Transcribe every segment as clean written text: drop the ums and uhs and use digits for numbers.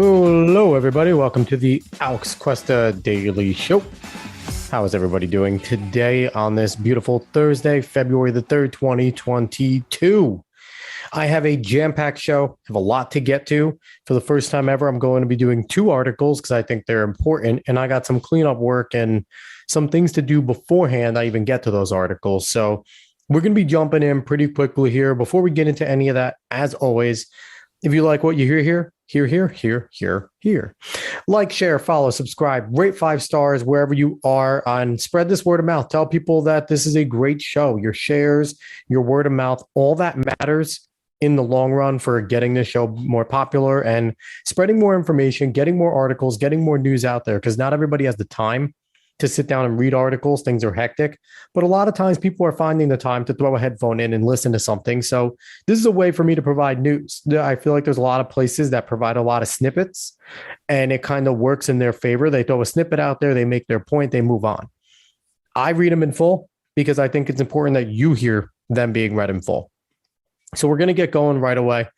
Hello, everybody. Welcome to the Alex Cuesta Daily Show. How is everybody doing today on this beautiful Thursday, February the 3rd, 2022? I have a jam-packed show, have a lot to get to. For the first time ever, I'm going to be doing two articles because I think they're important, and I got some cleanup work and some things to do beforehand I even get to those articles. So we're going to be jumping in pretty quickly here. Before we get into any of that, as always, if you like what you hear here, like, share, follow, subscribe, rate 5 stars wherever you are, and spread this word of mouth. Tell people that this is a great show. Your shares, your word of mouth, all that matters in the long run for getting this show more popular and spreading more information, getting more articles, getting more news out there, because not everybody has the time to sit down and read articles. Things are hectic, but a lot of times people are finding the time to throw a headphone in and listen to something. So this is a way for me to provide news. I feel like there's a lot of places that provide a lot of snippets and it kind of works in their favor. They throw a snippet out there, they make their point, they move on. I read them in full because I think it's important that you hear them being read in full. So we're going to get going right away.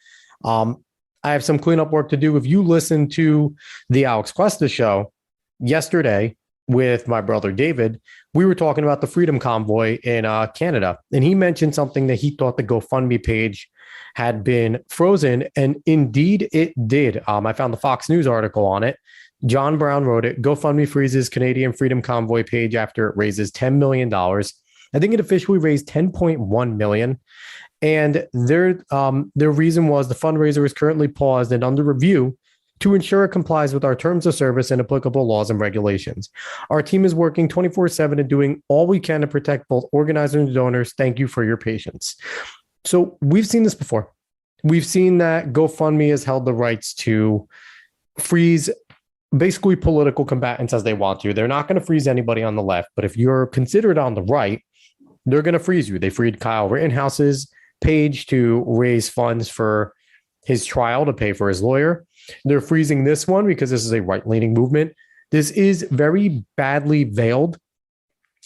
I have some cleanup work to do. If you listen to the Alex Cuesta show yesterday, with my brother David, we were talking about the Freedom Convoy in Canada, and he mentioned something that he thought the GoFundMe page had been frozen, and indeed it did. I found the Fox News article on it. John Brown wrote it. GoFundMe freezes Canadian Freedom Convoy page after it raises $10 million. I think it officially raised $10.1 million. And their reason was the fundraiser is currently paused and under review to ensure it complies with our terms of service and applicable laws and regulations. Our team is working 24/7 and doing all we can to protect both organizers and donors. Thank you for your patience. So we've seen this before. We've seen that GoFundMe has held the rights to freeze basically political combatants as they want to. They're not going to freeze anybody on the left, but if you're considered on the right, they're going to freeze you. They freed Kyle Rittenhouse's page to raise funds for his trial to pay for his lawyer. They're freezing this one because this is a right-leaning movement. This is very badly veiled.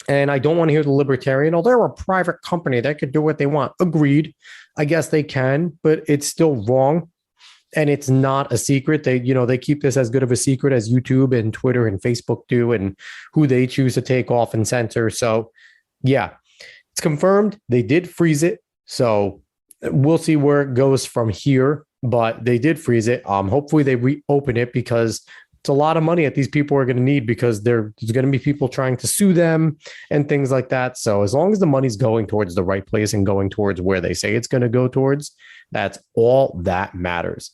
And I don't want to hear the libertarian, oh, they're a private company. They could do what they want. Agreed. I guess they can, but it's still wrong. And it's not a secret. They keep this as good of a secret as YouTube and Twitter and Facebook do, and who they choose to take off and censor. So yeah, it's confirmed. They did freeze it. So we'll see where it goes from here. But they did freeze it. Hopefully they reopen it because it's a lot of money that these people are going to need because there's going to be people trying to sue them and things like that. So as long as the money's going towards the right place and going towards where they say it's going to go towards, that's all that matters.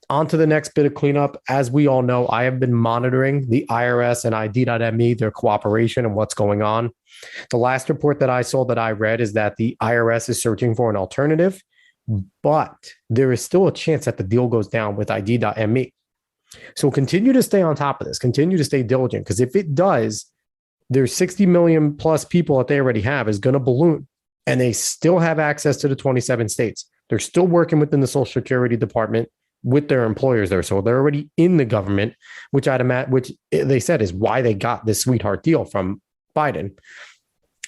On to the next bit of cleanup. As we all know, I have been monitoring the IRS and ID.me, their cooperation and what's going on. The last report that I saw that I read is that the IRS is searching for an alternative, but there is still a chance that the deal goes down with ID.me. So continue to stay on top of this. Continue to stay diligent, because if it does, there's 60 million plus people that they already have is going to balloon, and they still have access to the 27 states. They're still working within the Social Security Department with their employers there. So they're already in the government, which they said is why they got this sweetheart deal from Biden.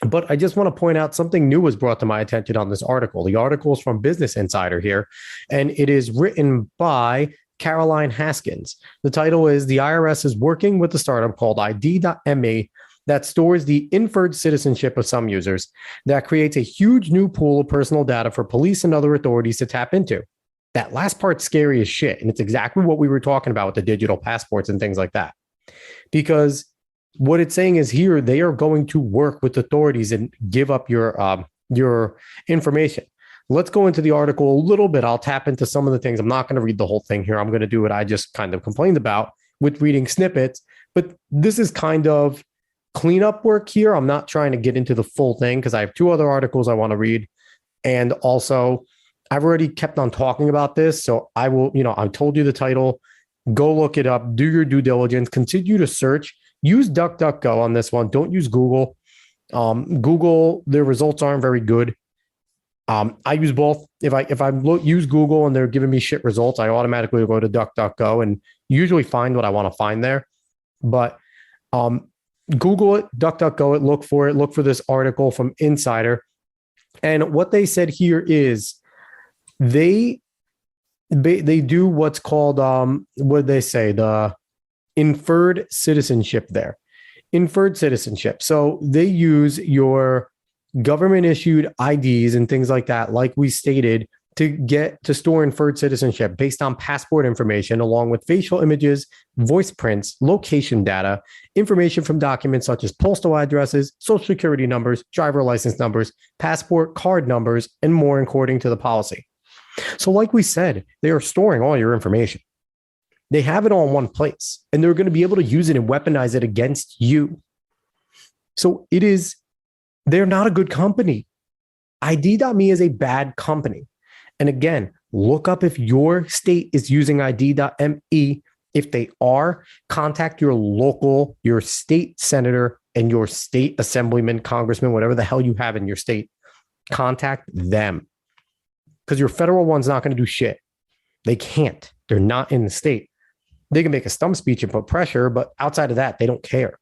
But I just want to point out something new was brought to my attention on this article. The article is from Business Insider here, and it is written by Caroline Haskins. The title is "The IRS is working with a startup called ID.me that stores the inferred citizenship of some users that creates a huge new pool of personal data for police and other authorities to tap into." That last part's scary as shit, and it's exactly what we were talking about with the digital passports and things like that. Because what it's saying is here, they are going to work with authorities and give up your information. Let's go into the article a little bit. I'll tap into some of the things. I'm not going to read the whole thing here. I'm going to do what I just kind of complained about with reading snippets. But this is kind of cleanup work here. I'm not trying to get into the full thing because I have two other articles I want to read. And also, I've already kept on talking about this. So I will, I told you the title. Go look it up. Do your due diligence. Continue to search. Use DuckDuckGo on this one. Don't use Google. Google, their results aren't very good. I use both. If I use Google and they're giving me shit results, I automatically go to DuckDuckGo and usually find what I want to find there. But Google it, DuckDuckGo it, look for this article from Insider. And what they said here is they They do what's called, what they say, the inferred citizenship there. Inferred citizenship. So they use your government issued IDs and things like that, like we stated, to store inferred citizenship based on passport information, along with facial images, voice prints, location data, information from documents such as postal addresses, social security numbers, driver license numbers, passport card numbers, and more according to the policy. So, like we said, they are storing all your information. They have it all in one place, and they're going to be able to use it and weaponize it against you. So they're not a good company. ID.me is a bad company. And again, look up if your state is using ID.me. If they are, contact your state senator and your state assemblyman, congressman, whatever the hell you have in your state. Contact them, because your federal one's not going to do shit. They can't. They're not in the state. They can make a stump speech and put pressure, but outside of that, they don't care.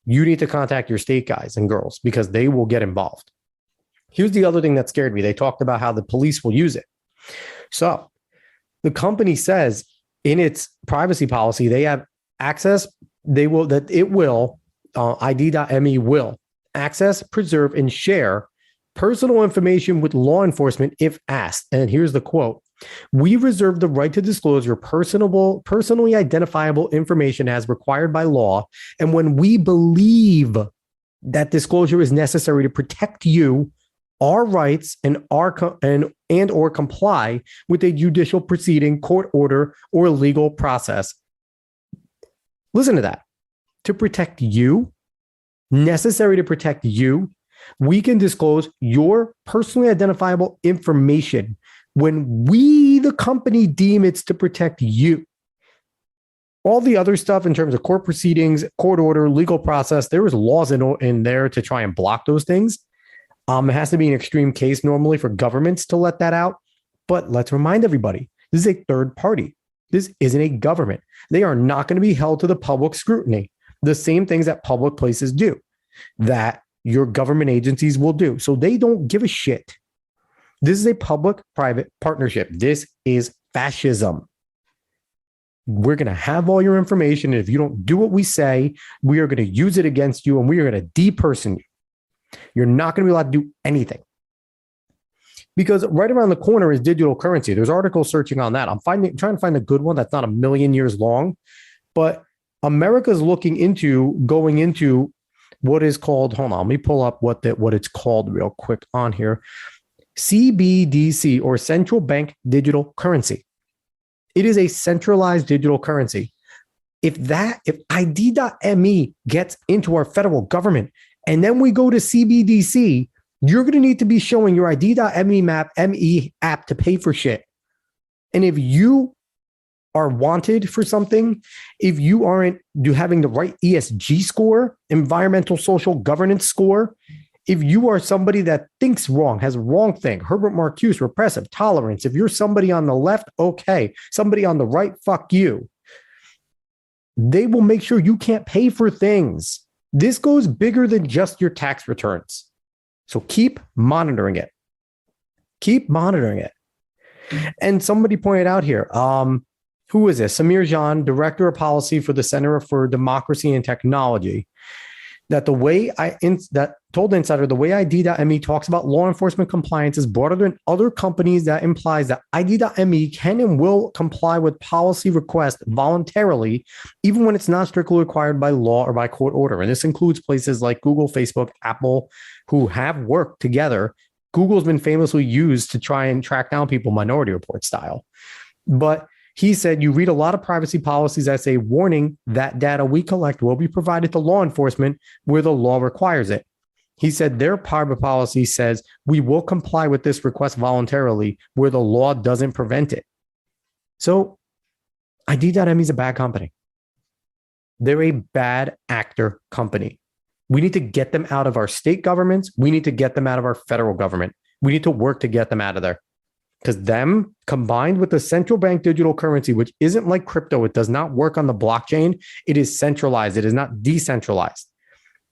You need to contact your state guys and girls because they will get involved. Here's the other thing that scared me. They talked about how the police will use it. So the company says in its privacy policy, they have access. ID.me will access, preserve, and share personal information with law enforcement if asked. And here's the quote. We reserve the right to disclose your personally identifiable information as required by law. And when we believe that disclosure is necessary to protect you, our rights, and or comply with a judicial proceeding, court order, or legal process. Listen to that. To protect you, necessary to protect you, we can disclose your personally identifiable information when we, the company, deem it's to protect you. All the other stuff in terms of court proceedings, court order, legal process, there is laws in there to try and block those things. It has to be an extreme case normally for governments to let that out. But let's remind everybody, this is a third party. This isn't a government. They are not going to be held to the public scrutiny. The same things that public places do, that your government agencies will do. So they don't give a shit. This is a public-private partnership. This is fascism. We're going to have all your information. And if you don't do what we say, we are going to use it against you and we are going to deperson you. You're not going to be allowed to do anything. Because right around the corner is digital currency. There's articles searching on that. I'm trying to find a good one that's not a million years long. But America's looking into going into what is called, hold on, let me pull up what it's called real quick on here. CBDC, or central bank digital currency. It is a centralized digital currency. If ID.me gets into our federal government and then we go to CBDC, you're going to need to be showing your ID.me app to pay for shit. And if you are wanted for something, if you aren't having the right ESG score, environmental social governance score, if you are somebody that thinks wrong, has a wrong thing, Herbert Marcuse, repressive tolerance, if you're somebody on the left, okay, somebody on the right, fuck you. They will make sure you can't pay for things. This goes bigger than just your tax returns. So keep monitoring it. Keep monitoring it. And somebody pointed out here, who is this? Samir Jan, Director of Policy for the Center for Democracy and Technology, that told Insider the way ID.me talks about law enforcement compliance is broader than other companies. That implies that ID.me can and will comply with policy requests voluntarily, even when it's not strictly required by law or by court order. And this includes places like Google, Facebook, Apple, who have worked together. Google's been famously used to try and track down people Minority Report style. But he said, you read a lot of privacy policies that say, warning, that data we collect will be provided to law enforcement where the law requires it. He said their private policy says we will comply with this request voluntarily where the law doesn't prevent it. So ID.me is a bad company. They're a bad actor company. We need to get them out of our state governments. We need to get them out of our federal government. We need to work to get them out of there. Because them combined with the central bank digital currency, which isn't like crypto, it does not work on the blockchain. It is centralized. It is not decentralized.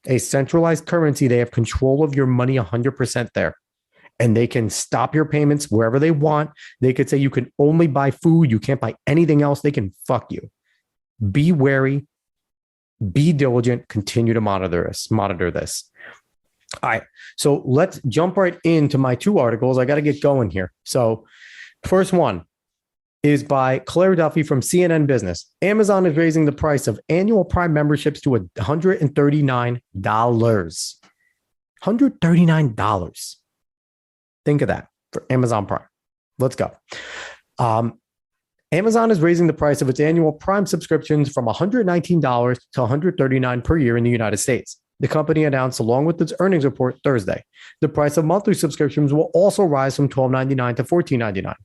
A centralized currency, they have control of your money 100% there. and they can stop your payments wherever they want. They could say you can only buy food. You can't buy anything else. They can fuck you. Be wary, be diligent, continue to monitor this. All right. So let's jump right into my two articles. I got to get going here. So first one is by Claire Duffy from CNN Business. Amazon is raising the price of annual Prime memberships to $139. $139. Think of that for Amazon Prime. Let's go. Amazon is raising the price of its annual Prime subscriptions from $119 to $139 per year in the United States. The company announced along with its earnings report Thursday. The price of monthly subscriptions will also rise from $12.99 to $14.99.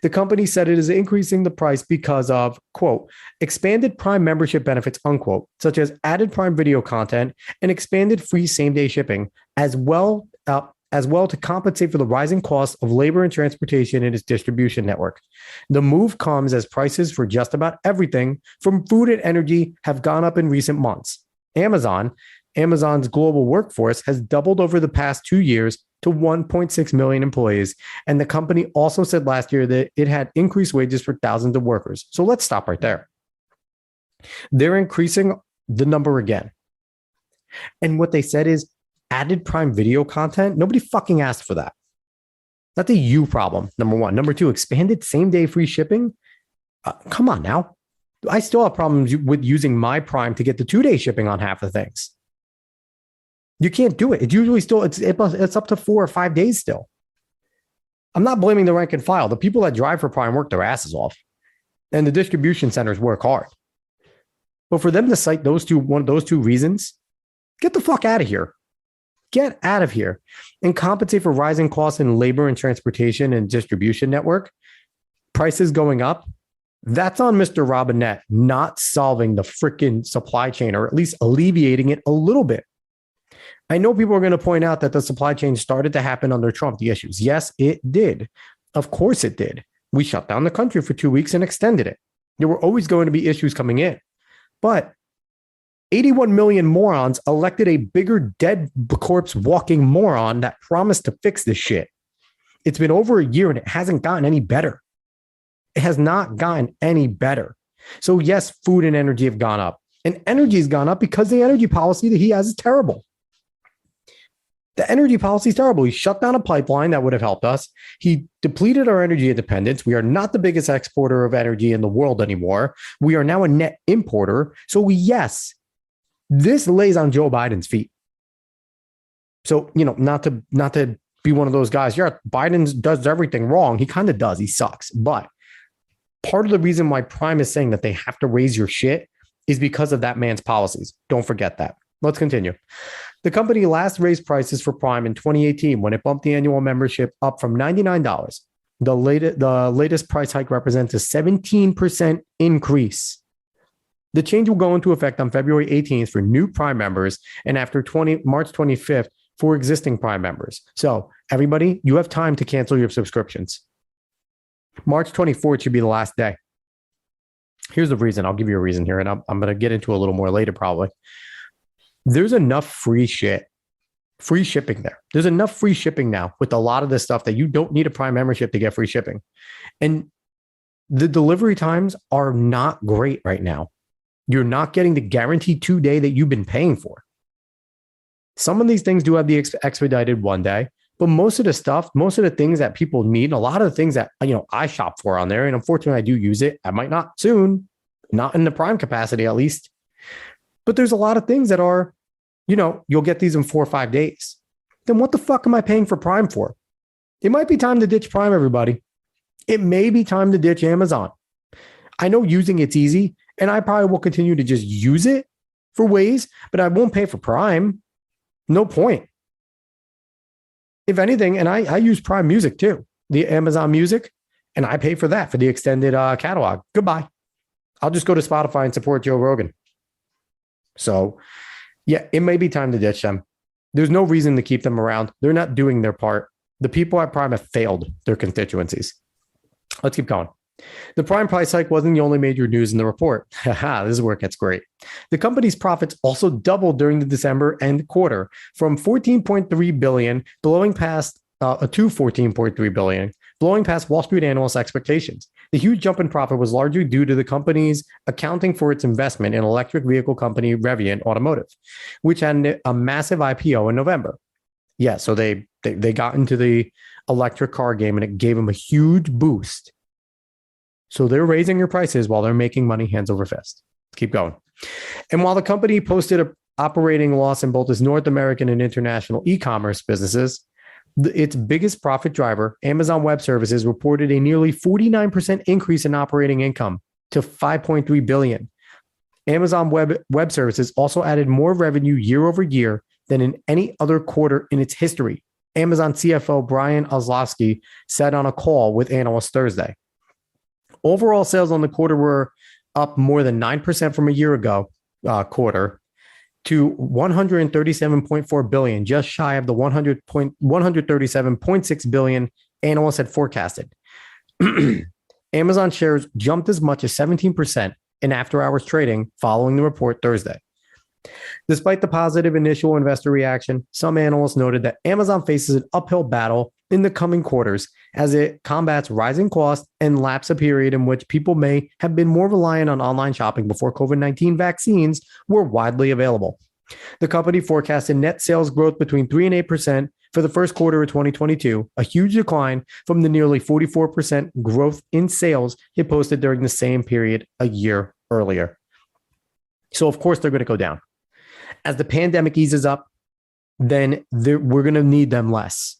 The company said it is increasing the price because of, quote, expanded Prime membership benefits, unquote, such as added Prime Video content and expanded free same-day shipping, as well to compensate for the rising costs of labor and transportation in its distribution network. The move comes as prices for just about everything from food and energy have gone up in recent months. Amazon's global workforce has doubled over the past 2 years to 1.6 million employees, and the company also said last year that it had increased wages for thousands of workers. So let's stop right there. They're increasing the number again. And what they said is added Prime Video content. Nobody fucking asked for that. That's a you problem, number one. Number two, expanded same-day free shipping. Come on now. I still have problems with using my Prime to get the 2-day shipping on half the things. You can't do it. It's usually still, it's up to 4 or 5 days still. I'm not blaming the rank and file. The people that drive for Prime work their asses off, and the distribution centers work hard. But for them to cite those two reasons, get the fuck out of here. Get out of here and compensate for rising costs in labor and transportation and distribution network. Prices going up. That's on Mr. Robinette not solving the freaking supply chain, or at least alleviating it a little bit. I know people are going to point out that the supply chain started to happen under Trump, the issues. Yes, it did. Of course it did. We shut down the country for 2 weeks and extended it. There were always going to be issues coming in. But 81 million morons elected a bigger dead corpse walking moron that promised to fix this shit. It's been over a year and it hasn't gotten any better. It has not gotten any better. So yes, food and energy have gone up. And energy has gone up because the energy policy that he has is terrible. The energy policy is terrible. He shut down a pipeline that would have helped us. He depleted our energy independence. We are not the biggest exporter of energy in the world anymore. We are now a net importer. So yes, this lays on Joe Biden's feet. So, not to be one of those guys. Yeah, Biden does everything wrong. He kind of does. He sucks. But part of the reason why Prime is saying that they have to raise your shit is because of that man's policies. Don't forget that. Let's continue. The company last raised prices for Prime in 2018 when it bumped the annual membership up from $99. The latest price hike represents a 17% increase. The change will go into effect on February 18th for new Prime members and after March 25th for existing Prime members. So everybody, you have time to cancel your subscriptions. March 24th should be the last day. Here's the reason. I'll give you a reason here, and I'm going to get into a little more later probably. There's enough free shipping there. There's enough free shipping now with a lot of this stuff that you don't need a Prime membership to get free shipping. And the delivery times are not great right now. You're not getting the guaranteed 2-day that you've been paying for. Some of these things do have the expedited 1 day, but most of the things that people need, a lot of the things that, I shop for on there, and unfortunately I do use it. I might not soon, not in the Prime capacity at least. But there's a lot of things that are, you'll get these in 4 or 5 days. Then what the fuck am I paying for Prime for? It might be time to ditch Prime, everybody. It may be time to ditch Amazon. I know using it's easy, and I probably will continue to just use it for ways, but I won't pay for Prime. No point. If anything, and I use Prime Music too, the Amazon Music, and I pay for that for the extended catalog. Goodbye. I'll just go to Spotify and support Joe Rogan. So, yeah, it may be time to ditch them. There's no reason to keep them around. They're not doing their part. The people at Prime have failed their constituencies. Let's keep going. The Prime price hike wasn't the only major news in the report. Haha, this is where it gets great. The company's profits also doubled during the December end quarter from $14.3 billion, blowing past to 14.3 billion, blowing past Wall Street analysts' expectations. The huge jump in profit was largely due to the company's accounting for its investment in electric vehicle company Rivian Automotive, which had a massive IPO in November. Yeah, so they got into the electric car game and it gave them a huge boost. So they're raising their prices while they're making money hands over fist. Let's keep going. And while the company posted an operating loss in both its North American and international e-commerce businesses, its biggest profit driver, Amazon Web Services, reported a nearly 49% increase in operating income to $5.3 billion. Amazon Web Services also added more revenue year over year than in any other quarter in its history, Amazon CFO Brian Olsavsky said on a call with analysts Thursday. Overall sales on the quarter were up more than 9% from a year ago quarter to $137.4 billion, just shy of the $137.6 billion analysts had forecasted. Amazon shares jumped as much as 17% in after-hours trading following the report Thursday. Despite the positive initial investor reaction, some analysts noted that Amazon faces an uphill battle in the coming quarters as it combats rising costs and lapse a period in which people may have been more reliant on online shopping before COVID-19 vaccines were widely available. The company forecasted net sales growth between 3 and 8% for the first quarter of 2022, a huge decline from the nearly 44% growth in sales it posted during the same period a year earlier. So, of course, they're going to go down. As the pandemic eases up, then we're going to need them less.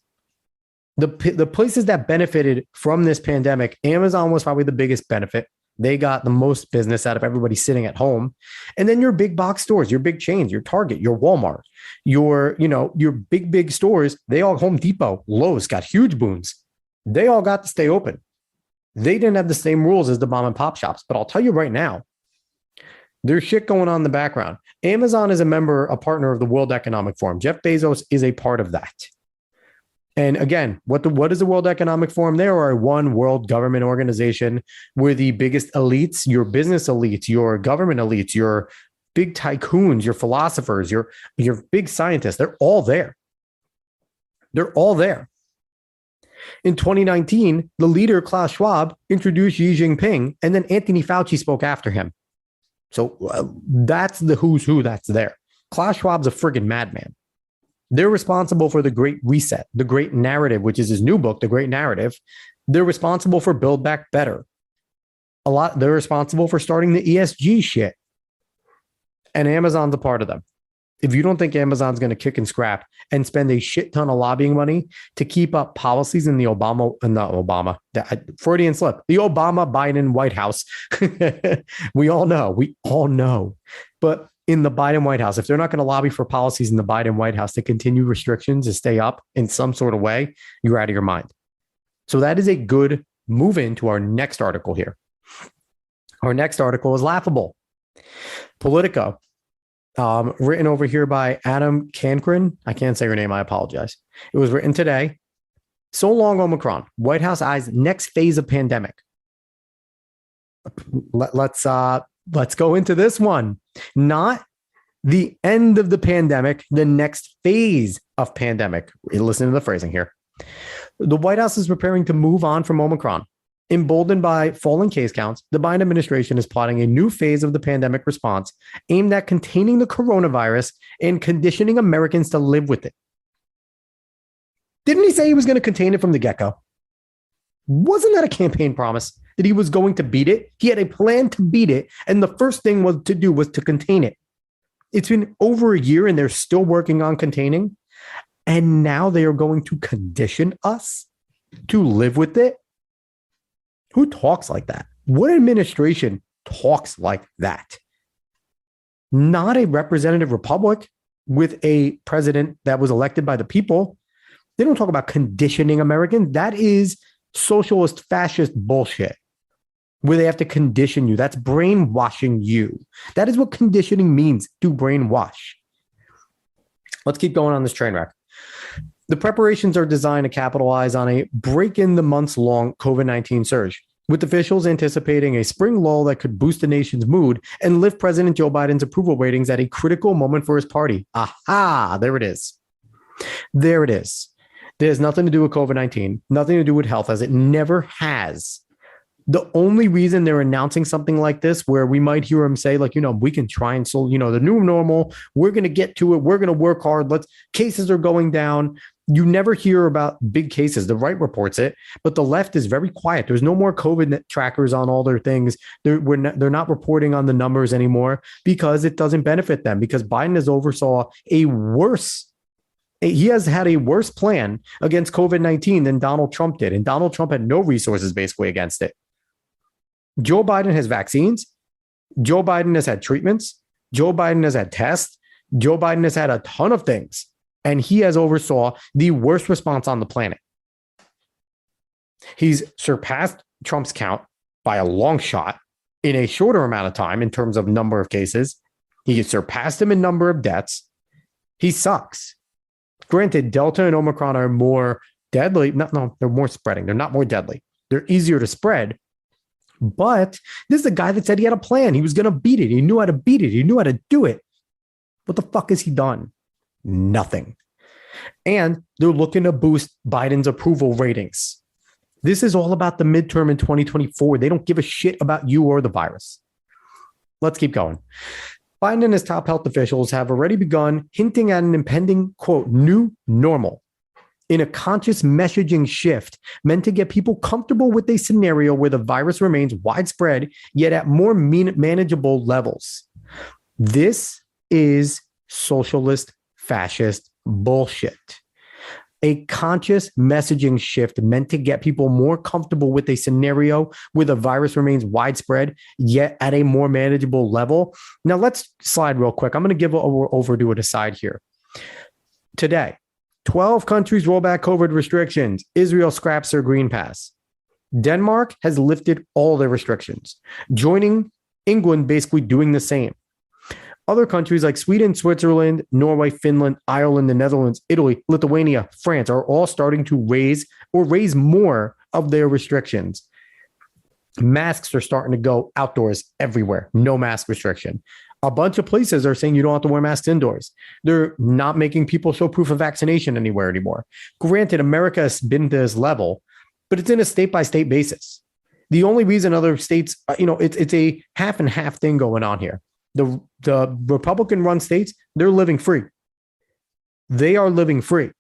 The places that benefited from this pandemic, Amazon was probably the biggest benefit. They got the most business out of everybody sitting at home. And then your big box stores, your big chains, your Target, your Walmart, your big stores, they all, Home Depot, Lowe's got huge boons. They all got to stay open. They didn't have the same rules as the mom and pop shops. But I'll tell you right now, there's shit going on in the background. Amazon is a partner of the World Economic Forum. Jeff Bezos is a part of that. And again, what is the World Economic Forum? They are a one world government organization where the biggest elites, your business elites, your government elites, your big tycoons, your philosophers, your big scientists, they're all there. They're all there. In 2019, the leader, Klaus Schwab, introduced Xi Jinping, and then Anthony Fauci spoke after him. So that's the who's who that's there. Klaus Schwab's a friggin' madman. They're responsible for the Great Reset, the Great Narrative, which is his new book, The Great Narrative. They're responsible for Build Back Better. They're responsible for starting the ESG shit. And Amazon's a part of them. If you don't think Amazon's going to kick and scrap and spend a shit ton of lobbying money to keep up policies in the Freudian slip, the Obama-Biden White House, we all know. But in the Biden White House, if they're not going to lobby for policies in the Biden White House to continue restrictions to stay up in some sort of way, you're out of your mind. So that is a good move into our next article here. Our next article is laughable. Politico, written over here by Adam Cancrin. I can't say her name. I apologize. It was written today. So long, Omicron. White House eyes next phase of pandemic. Let's go into this one. Not the end of the pandemic, the next phase of pandemic. Listen to the phrasing here. The White House is preparing to move on from Omicron. Emboldened by falling case counts, the Biden administration is plotting a new phase of the pandemic response aimed at containing the coronavirus and conditioning Americans to live with it. Didn't he say he was going to contain it from the get-go? Wasn't that a campaign promise that he was going to beat it? He had a plan to beat it, and the first thing was to contain it. It's been over a year, and they're still working on containing, and now they are going to condition us to live with it? Who talks like that? What administration talks like that? Not a representative republic with a president that was elected by the people. They don't talk about conditioning Americans. That is socialist fascist bullshit where they have to condition you. That's brainwashing you. That is what conditioning means, to brainwash. Let's keep going on this train wreck. The preparations are designed to capitalize on a break in the months-long COVID-19 surge, with officials anticipating a spring lull that could boost the nation's mood and lift President Joe Biden's approval ratings at a critical moment for his party. Aha, there it is. There it is. It has nothing to do with COVID-19, nothing to do with health, as it never has. The only reason they're announcing something like this, where we might hear them say, like, we can try and solve, the new normal, we're going to get to it, we're going to work hard, cases are going down. You never hear about big cases. The right reports it, but the left is very quiet. There's no more COVID trackers on all their things. They're not reporting on the numbers anymore because it doesn't benefit them, because Biden has oversaw he has had a worse plan against COVID-19 than Donald Trump did. And Donald Trump had no resources basically against it. Joe Biden has vaccines. Joe Biden has had treatments. Joe Biden has had tests. Joe Biden has had a ton of things. And he has oversaw the worst response on the planet. He's surpassed Trump's count by a long shot in a shorter amount of time in terms of number of cases. He surpassed him in number of deaths. He sucks. Granted, Delta and Omicron are more deadly. No, they're more spreading. They're not more deadly. They're easier to spread. But this is a guy that said he had a plan. He was going to beat it. He knew how to beat it. He knew how to do it. What the fuck has he done? Nothing. And they're looking to boost Biden's approval ratings. This is all about the midterm in 2024. They don't give a shit about you or the virus. Let's keep going. Biden and his top health officials have already begun hinting at an impending, quote, new normal, in a conscious messaging shift meant to get people comfortable with a scenario where the virus remains widespread, yet at more manageable levels. This is socialist, fascist bullshit. A conscious messaging shift meant to get people more comfortable with a scenario where the virus remains widespread, yet at a more manageable level. Now, let's slide real quick. I'm going to give over to it aside here. Today, 12 countries roll back COVID restrictions. Israel scraps their green pass. Denmark has lifted all their restrictions, joining England basically doing the same. Other countries like Sweden, Switzerland, Norway, Finland, Ireland, the Netherlands, Italy, Lithuania, France are all starting to raise more of their restrictions. Masks are starting to go outdoors everywhere. No mask restriction. A bunch of places are saying you don't have to wear masks indoors. They're not making people show proof of vaccination anywhere anymore. Granted, America has been to this level, but it's in a state-by-state basis. The only reason other states, it's a half and half thing going on here. The Republican-run states, they're living free. They are living free.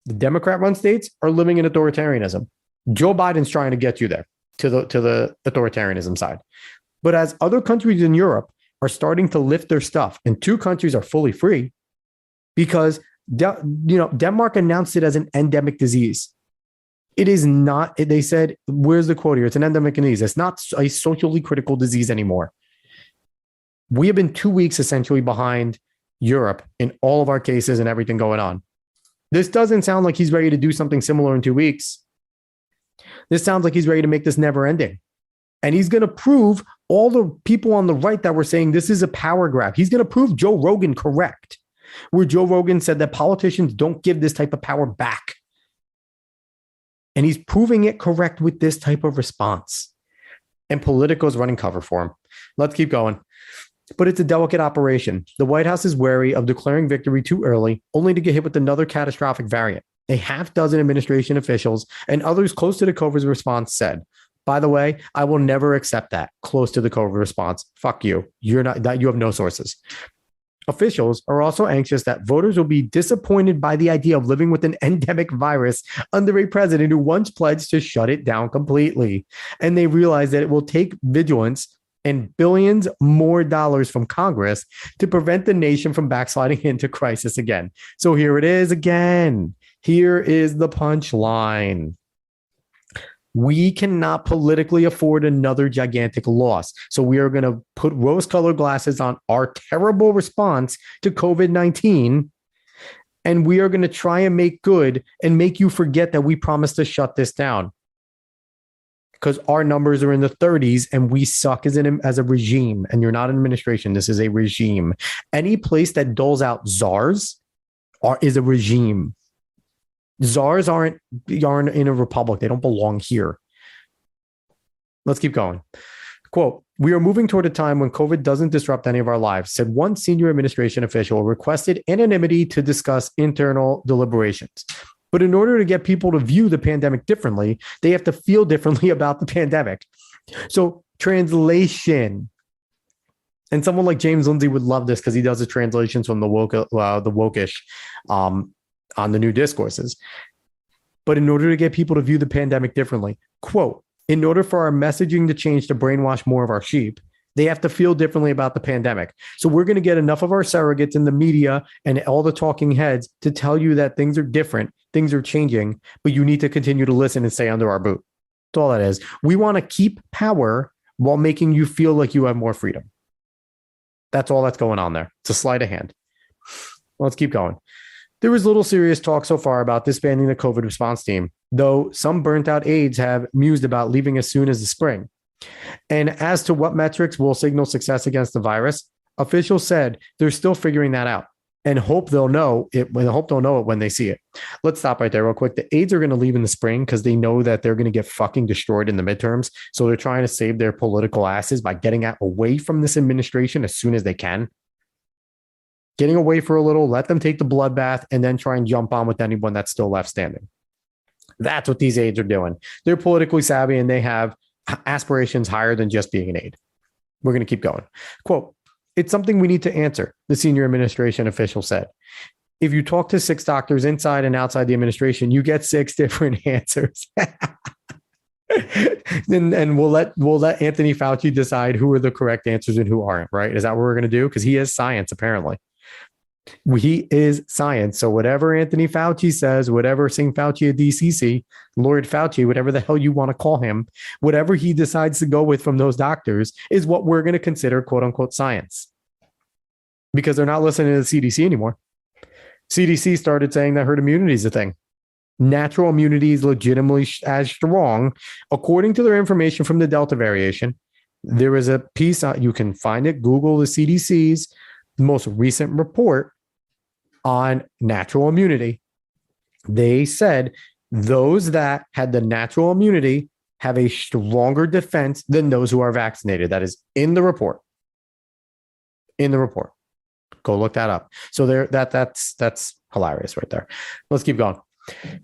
The Democrat-run states are living in authoritarianism. Joe Biden's trying to get you there to the authoritarianism side. But as other countries in Europe are starting to lift their stuff, and 2 countries are fully free because Denmark announced it as an endemic disease. It is not. They said, where's the quote here? It's an endemic disease. It's not a socially critical disease anymore. We have been 2 weeks essentially behind Europe in all of our cases and everything going on. This doesn't sound like he's ready to do something similar in 2 weeks. This sounds like he's ready to make this never ending. And he's going to prove all the people on the right that were saying this is a power grab. He's going to prove Joe Rogan correct, where Joe Rogan said that politicians don't give this type of power back. And he's proving it correct with this type of response. And Politico's running cover for him. Let's keep going. But it's a delicate operation. The White House is wary of declaring victory too early, only to get hit with another catastrophic variant. A half dozen administration officials and others close to the COVID response said, by the way, I will never accept that. Close to the COVID response. Fuck you. You have no sources. Officials are also anxious that voters will be disappointed by the idea of living with an endemic virus under a president who once pledged to shut it down completely. And they realize that it will take vigilance and billions more dollars from Congress to prevent the nation from backsliding into crisis again. So here it is again. Here is the punchline. We cannot politically afford another gigantic loss. So we are going to put rose-colored glasses on our terrible response to COVID-19, and we are going to try and make good and make you forget that we promised to shut this down. Because our numbers are in the 30s and we suck as a regime. And you're not an administration. This is a regime. Any place that doles out czars is a regime. Czars aren't in a republic. They don't belong here. Let's keep going. Quote, we are moving toward a time when COVID doesn't disrupt any of our lives, said one senior administration official, requested anonymity to discuss internal deliberations. But in order to get people to view the pandemic differently, they have to feel differently about the pandemic. So translation. And someone like James Lindsay would love this because he does the translations from the Wokish on the new discourses. But in order to get people to view the pandemic differently, quote, in order for our messaging to change to brainwash more of our sheep, they have to feel differently about the pandemic. So we're going to get enough of our surrogates in the media and all the talking heads to tell you that things are different, things are changing, but you need to continue to listen and stay under our boot. That's all that is. We want to keep power while making you feel like you have more freedom. That's all that's going on there. It's a sleight of hand. Let's keep going. There was little serious talk so far about disbanding the COVID response team, though some burnt out aides have mused about leaving as soon as the spring. And as to what metrics will signal success against the virus, officials said they're still figuring that out and hope they'll know it when they see it. Let's stop right there real quick. The aides are going to leave in the spring because they know that they're going to get fucking destroyed in the midterms. So they're trying to save their political asses by getting away from this administration as soon as they can. Getting away for a little, let them take the bloodbath, and then try and jump on with anyone that's still left standing. That's what these aides are doing. They're politically savvy and they have aspirations higher than just being an aide. We're going to keep going. Quote, it's something we need to answer, the senior administration official said. If you talk to 6 doctors inside and outside the administration, you get 6 different answers. and we'll let Anthony Fauci decide who are the correct answers and who aren't, right? Is that what we're going to do? Because he is science, apparently. He is science. So whatever Anthony Fauci says, whatever St. Fauci at DCC, Lord Fauci, whatever the hell you want to call him, whatever he decides to go with from those doctors is what we're going to consider quote unquote science. Because they're not listening to the CDC anymore. CDC started saying that herd immunity is a thing. Natural immunity is legitimately as strong. According to their information from the Delta variation, there is a piece, you can find it, Google the CDC's most recent report on natural immunity. They said those that had the natural immunity have a stronger defense than those who are vaccinated. That is in the report. In the report. Go look that up. So that's hilarious right there. Let's keep going.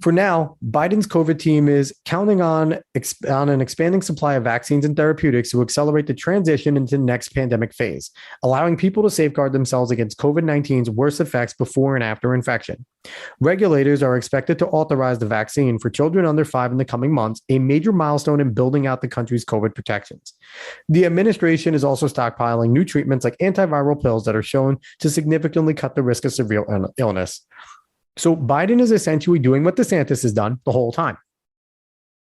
For now, Biden's COVID team is counting on an expanding supply of vaccines and therapeutics to accelerate the transition into the next pandemic phase, allowing people to safeguard themselves against COVID-19's worst effects before and after infection. Regulators are expected to authorize the vaccine for children under 5 in the coming months, a major milestone in building out the country's COVID protections. The administration is also stockpiling new treatments like antiviral pills that are shown to significantly cut the risk of severe illness. So Biden is essentially doing what DeSantis has done the whole time.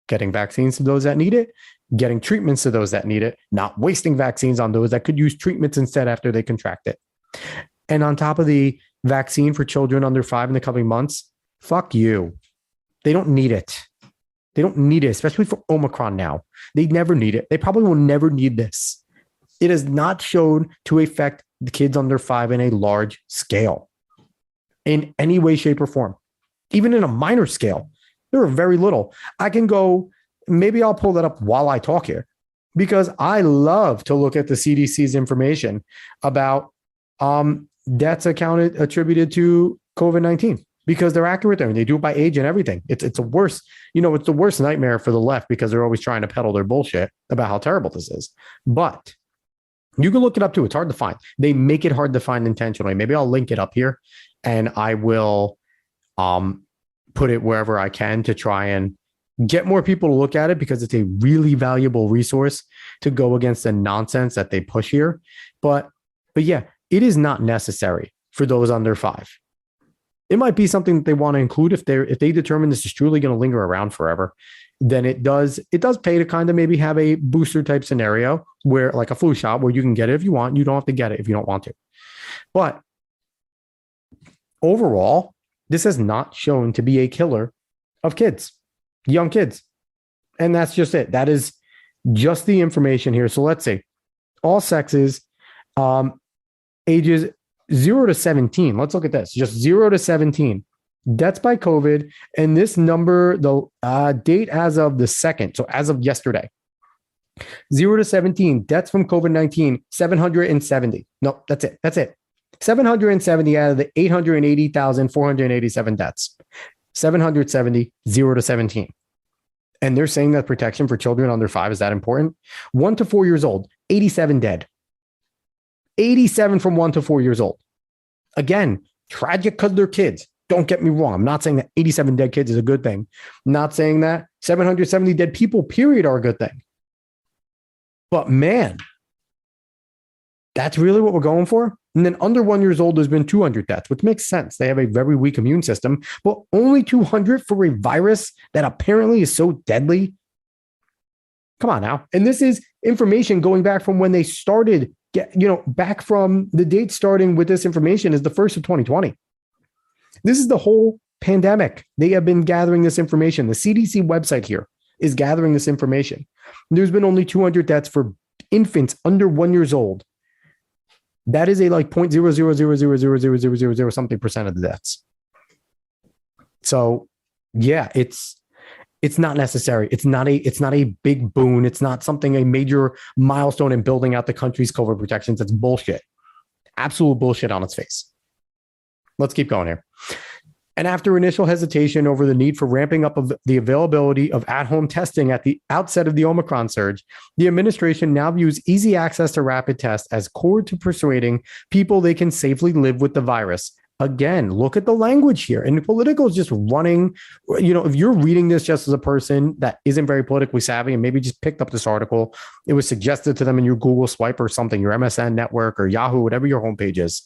Getting vaccines to those that need it, getting treatments to those that need it, not wasting vaccines on those that could use treatments instead after they contract it. And on top of the vaccine for children under 5 in the coming months, fuck you. They don't need it. They don't need it, especially for Omicron now. They never need it. They probably will never need this. It is not shown to affect the kids under 5 in a large scale. In any way, shape, or form, even in a minor scale, there are very little. I can go, maybe I'll pull that up while I talk here, because I love to look at the CDC's information about deaths attributed to COVID-19 because they're accurate there and they do it by age and everything. It's the worst, it's the worst nightmare for the left because they're always trying to peddle their bullshit about how terrible this is. But you can look it up too. It's hard to find. They make it hard to find intentionally. Maybe I'll link it up here. And I will put it wherever I can to try and get more people to look at it because it's a really valuable resource to go against the nonsense that they push here. But yeah, it is not necessary for those under 5. It might be something that they want to include if they determine this is truly going to linger around forever. Then it does pay to kind of maybe have a booster type scenario where like a flu shot where you can get it if you want. You don't have to get it if you don't want to. But overall, this has not shown to be a killer of kids, young kids. And that's just it. That is just the information here. So let's say all sexes, ages 0 to 17. Let's look at this. Just 0 to 17. Deaths by COVID. And this number, the date as of the 2nd. So as of yesterday, 0 to 17 deaths from COVID-19, 770. No, that's it. That's it. 770 out of the 880,487 deaths. 770, 0 to 17. And they're saying that protection for children under 5 is that important. 1 to 4 years old, 87 dead. 87 from 1 to 4 years old. Again, tragic because they're kids. Don't get me wrong. I'm not saying that 87 dead kids is a good thing. I'm not saying that 770 dead people, period, are a good thing. But man, that's really what we're going for. And then under 1 years old, there's been 200 deaths, which makes sense. They have a very weak immune system, but only 200 for a virus that apparently is so deadly. Come on now. And this is information going back from when they started, back from the date starting with this information is the 1st of 2020. This is the whole pandemic. They have been gathering this information. The CDC website here is gathering this information. There's been only 200 deaths for infants under 1 years old. That is a like 0.000000000 something percent of the deaths. So yeah, it's not necessary. It's not a big boon. It's not something, a major milestone in building out the country's COVID protections. It's bullshit. Absolute bullshit on its face. Let's keep going here. And after initial hesitation over the need for ramping up of the availability of at-home testing at the outset of the Omicron surge, the administration now views easy access to rapid tests as core to persuading people they can safely live with the virus. Again, look at the language here. And Politico is just running, if you're reading this just as a person that isn't very politically savvy and maybe just picked up this article, it was suggested to them in your Google swipe or something, your MSN network or Yahoo, whatever your homepage is.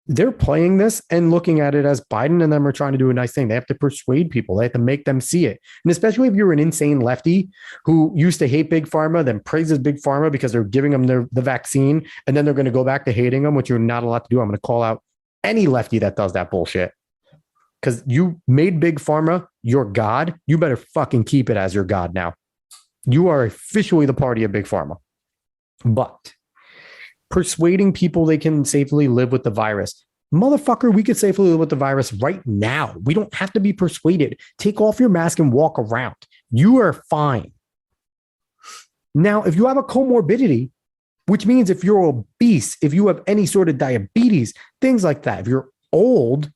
They're playing this and looking at it as Biden and them are trying to do a nice thing. They have to persuade people. They have to make them see it. And especially if you're an insane lefty who used to hate Big Pharma, then praises Big Pharma because they're giving them the vaccine, and then they're going to go back to hating them, which you're not allowed to do. I'm going to call out any lefty that does that bullshit. Because you made Big Pharma your God. You better fucking keep it as your God now. You are officially the party of Big Pharma. But persuading people they can safely live with the virus. Motherfucker, we could safely live with the virus right now. We don't have to be persuaded. Take off your mask and walk around. You are fine. Now, if you have a comorbidity, which means if you're obese, if you have any sort of diabetes, things like that, if you're old,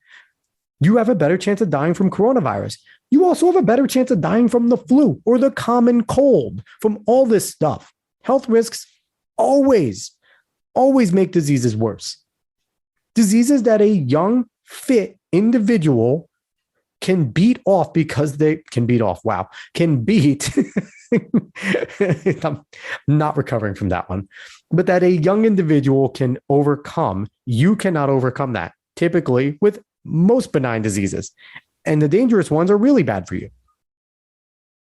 you have a better chance of dying from coronavirus. You also have a better chance of dying from the flu or the common cold, from all this stuff. Health risks always make diseases worse. Diseases that a young, fit individual can beat off because they can beat off. Wow. Can beat. I'm not recovering from that one. But that a young individual can overcome. You cannot overcome that typically with most benign diseases. And the dangerous ones are really bad for you.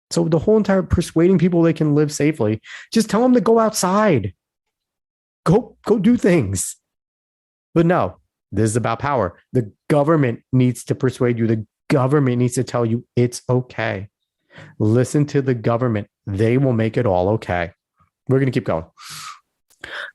So the whole entire persuading people they can live safely, just tell them to go outside. Go do things. But no, this is about power. The government needs to persuade you. The government needs to tell you it's okay. Listen to the government. They will make it all okay. We're going to keep going.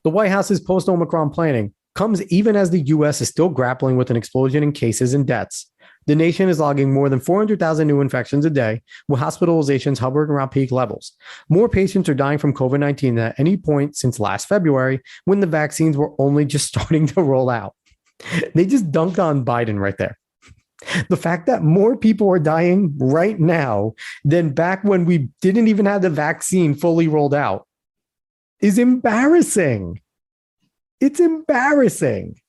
The White House's post-Omicron planning comes even as the U.S. is still grappling with an explosion in cases and deaths. The nation is logging more than 400,000 new infections a day, with hospitalizations hovering around peak levels. More patients are dying from COVID-19 than at any point since last February, when the vaccines were only just starting to roll out. They just dunked on Biden right there. The fact that more people are dying right now than back when we didn't even have the vaccine fully rolled out is embarrassing. It's embarrassing.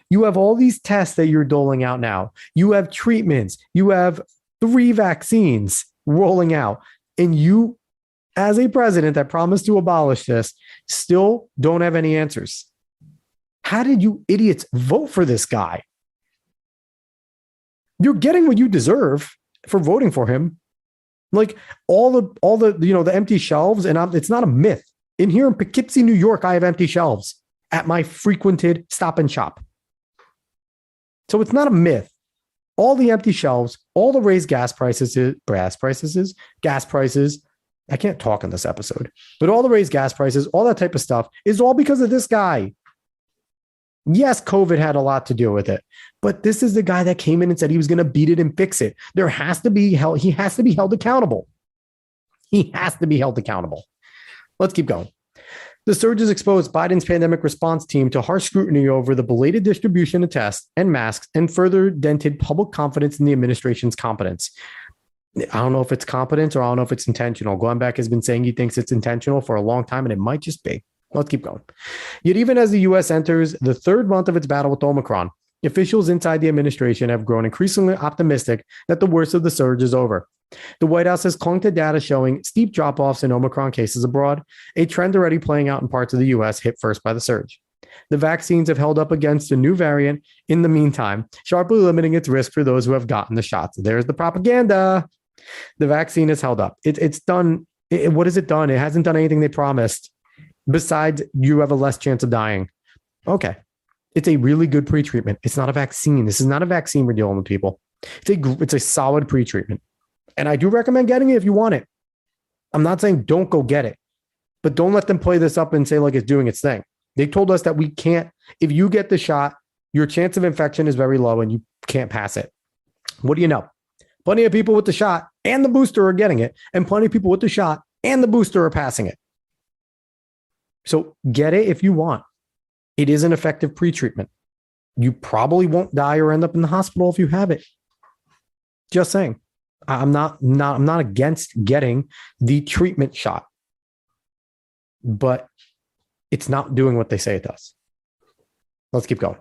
You have all these tests that you're doling out now. You have treatments. You have 3 vaccines rolling out. And you, as a president that promised to abolish this, still don't have any answers. How did you idiots vote for this guy? You're getting what you deserve for voting for him. Like all the the empty shelves, and it's not a myth. In here in Poughkeepsie, New York, I have empty shelves at my frequented Stop and Shop. So it's not a myth. All the empty shelves, all the raised gas prices. I can't talk in this episode, but all the raised gas prices, all that type of stuff is all because of this guy. Yes, COVID had a lot to do with it, but this is the guy that came in and said he was going to beat it and fix it. He has to be held accountable. He has to be held accountable. Let's keep going. The surge has exposed Biden's pandemic response team to harsh scrutiny over the belated distribution of tests and masks and further dented public confidence in the administration's competence. I don't know if it's competence or I don't know if it's intentional. Glenn Beck has been saying he thinks it's intentional for a long time, and it might just be. Let's keep going. Yet even as the U.S. enters the third month of its battle with Omicron, officials inside the administration have grown increasingly optimistic that the worst of the surge is over. The White House has clung to data showing steep drop-offs in Omicron cases abroad, a trend already playing out in parts of the U.S. hit first by the surge. The vaccines have held up against a new variant in the meantime, sharply limiting its risk for those who have gotten the shots. There's the propaganda. The vaccine has held up. It's done. What has it done? It hasn't done anything they promised. Besides, you have a less chance of dying. Okay. It's a really good pre-treatment. It's not a vaccine. This is not a vaccine we're dealing with, people. It's a solid pre-treatment. And I do recommend getting it if you want it. I'm not saying don't go get it, but don't let them play this up and say like it's doing its thing. They told us that we can't, if you get the shot, your chance of infection is very low and you can't pass it. What do you know? Plenty of people with the shot and the booster are getting it, and plenty of people with the shot and the booster are passing it. So get it if you want. It is an effective pre-treatment. You probably won't die or end up in the hospital if you have it. Just saying. I'm not against getting the treatment shot, but it's not doing what they say it does. Let's keep going.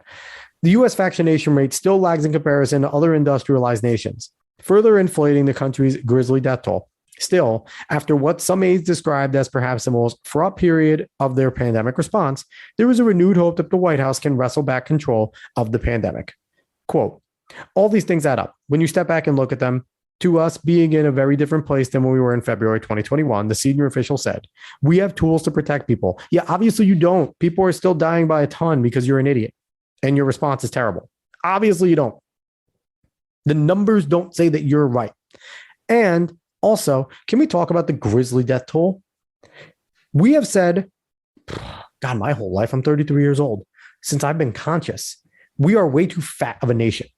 The U.S. vaccination rate still lags in comparison to other industrialized nations, further inflating the country's grisly death toll. Still, after what some aides described as perhaps the most fraught period of their pandemic response, there is a renewed hope that the White House can wrestle back control of the pandemic. Quote, all these things add up. When you step back and look at them, to us being in a very different place than when we were in February 2021, the senior official said, we have tools to protect people. Yeah, obviously you don't. People are still dying by a ton because you're an idiot and your response is terrible. Obviously you don't. The numbers don't say that you're right. And also, can we talk about the grisly death toll? We have said, God, my whole life, I'm 33 years old. Since I've been conscious, we are way too fat of a nation.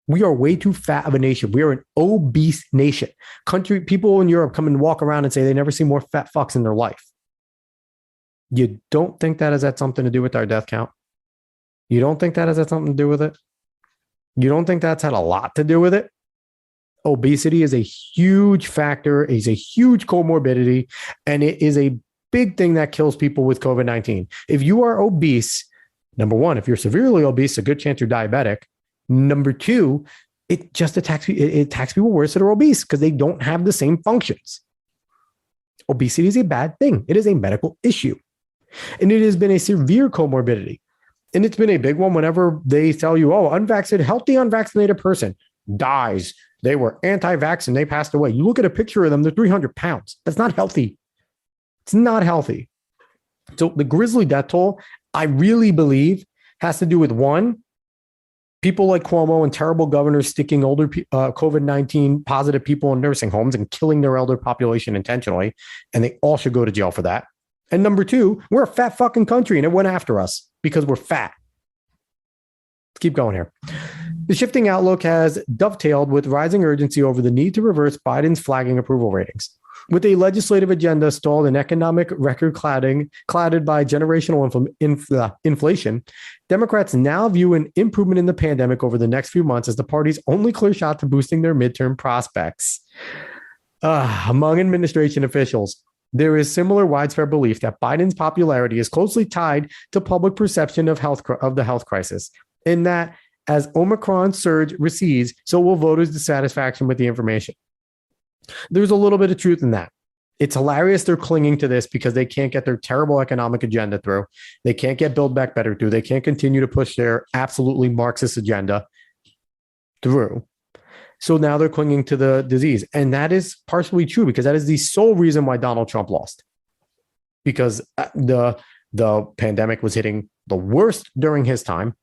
We are way too fat of a nation. We are an obese nation. People in Europe come and walk around and say they never see more fat fucks in their life. You don't think that has had something to do with our death count? You don't think that has had something to do with it? You don't think that's had a lot to do with it? Obesity is a huge factor, is a huge comorbidity, and it is a big thing that kills people with COVID-19. If you are obese, number one, if you're severely obese, a good chance you're diabetic. Number two, it just attacks people worse that are obese because they don't have the same functions. Obesity is a bad thing. It is a medical issue. And it has been a severe comorbidity. And it's been a big one whenever they tell you, oh, healthy unvaccinated person dies. They were anti-vax and they passed away. You look at a picture of them, they're 300 pounds. That's not healthy. It's not healthy. So the grisly death toll, I really believe, has to do with one, people like Cuomo and terrible governors sticking older COVID-19 positive people in nursing homes and killing their elder population intentionally. And they all should go to jail for that. And number two, we're a fat fucking country and it went after us because we're fat. Let's keep going here. The shifting outlook has dovetailed with rising urgency over the need to reverse Biden's flagging approval ratings. With a legislative agenda stalled and economic record clouded by generational inflation, Democrats now view an improvement in the pandemic over the next few months as the party's only clear shot to boosting their midterm prospects. Among administration officials, there is similar widespread belief that Biden's popularity is closely tied to public perception of the health crisis, and that as Omicron surge recedes, so will voters' dissatisfaction with the information. There's a little bit of truth in that. It's hilarious they're clinging to this because they can't get their terrible economic agenda through. They can't get Build Back Better through. They can't continue to push their absolutely Marxist agenda through. So now they're clinging to the disease. And that is partially true because that is the sole reason why Donald Trump lost. Because the pandemic was hitting the worst during his time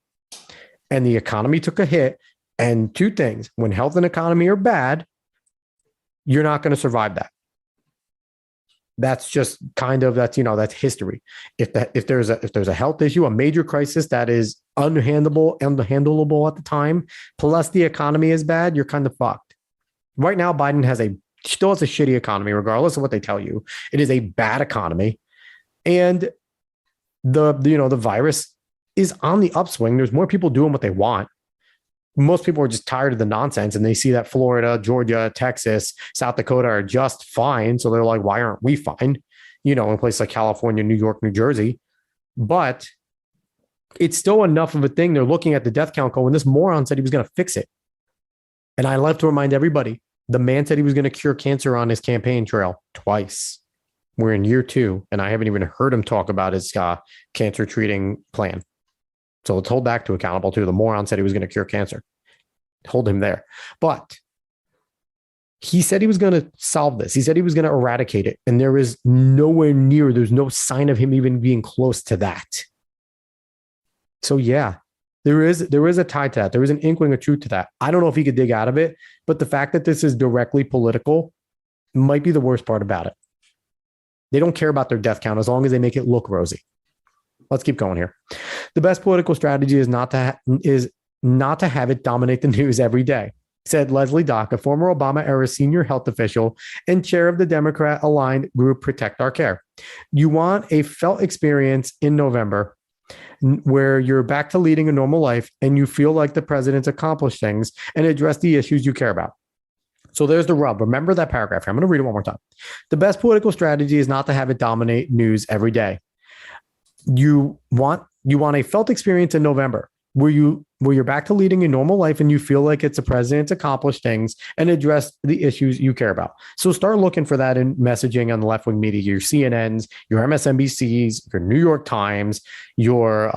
and the economy took a hit. And two things, when health and economy are bad, you're not going to survive that. That's just kind of, that's history. If there's a health issue, a major crisis that is unhandleable at the time, plus the economy is bad, you're kind of fucked. Right now, Biden still has a shitty economy, regardless of what they tell you. It is a bad economy. And the virus is on the upswing. There's more people doing what they want. Most people are just tired of the nonsense, and they see that Florida, Georgia, Texas, South Dakota are just fine. So they're like, why aren't we fine? In places like California, New York, New Jersey. But it's still enough of a thing. They're looking at the death count going, this moron said he was going to fix it. And I love to remind everybody, the man said he was going to cure cancer on his campaign trail twice. We're in year 2, and I haven't even heard him talk about his cancer treating plan. So let's hold back to accountable too. The moron said he was going to cure cancer. Hold him there. But he said he was going to solve this. He said he was going to eradicate it. And there is nowhere near, there's no sign of him even being close to that. So yeah, there is a tie to that. There is an inkling of truth to that. I don't know if he could dig out of it, but the fact that this is directly political might be the worst part about it. They don't care about their death count as long as they make it look rosy. Let's keep going here. The best political strategy is not to have it dominate the news every day, said Leslie Dock, a former Obama-era senior health official and chair of the Democrat-aligned group Protect Our Care. You want a felt experience in November where you're back to leading a normal life and you feel like the president's accomplished things and address the issues you care about. So there's the rub. Remember that paragraph here. I'm going to read it one more time. The best political strategy is not to have it dominate news every day. You want a felt experience in November where you're back to leading a normal life and you feel like it's the president's accomplished things and address the issues you care about. So start looking for that in messaging on the left-wing media, your CNNs, your MSNBCs, your New York Times, your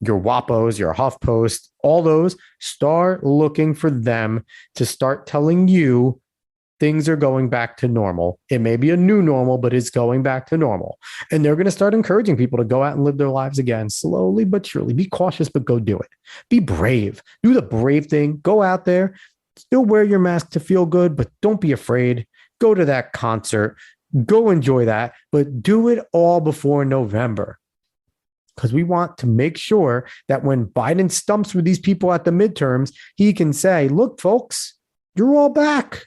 WAPOs, your HuffPost, all those. Start looking for them to start telling you things are going back to normal. It may be a new normal, but it's going back to normal. And they're going to start encouraging people to go out and live their lives again, slowly but surely. Be cautious, but go do it. Be brave. Do the brave thing. Go out there. Still wear your mask to feel good, but don't be afraid. Go to that concert. Go enjoy that, but do it all before November. Because we want to make sure that when Biden stumps with these people at the midterms, he can say, look, folks, you're all back.